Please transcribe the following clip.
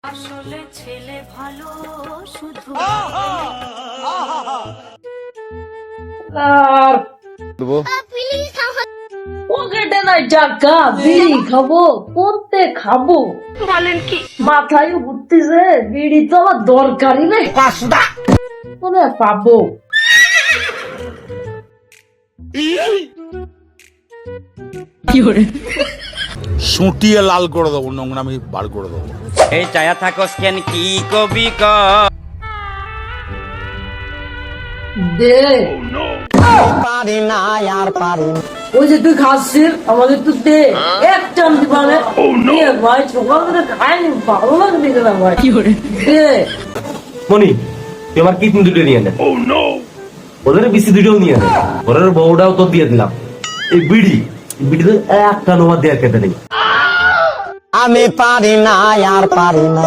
আসলে ছেলে ভালো শুধু আর দেবো পকেটে নাই টাকা, বিড়ি খাবো কোনতে খাবো বলেন কি? মাথায় ঘুরতেছে, বিড়ি তো আমার দরকারই নেই, কোথায় পাবো? সুটিয়ে লাল করে দেবো, নোংরামি বার করে দেবো। এই চায়া থাকস কেন কি কবি ক দে পারি না আর পারি না। ওই যে তুই খাচ্ছিস আমাদের তো দে এক চামচ মানে দিয়ে ভাই, সকাল করে খাইনি, ভালো লাগবে না ভাই, দে। মনি তুই আমার কিডনি দুটো নিয়ে নে, ওদের বিসি দুটোও নিয়ে নে, ওদের বউটাও তো দিয়ে দিলাম। এই বিড়িতে একটা নোয়া দেওয়া খেতে নেই। আমি পারি না আর পারি না।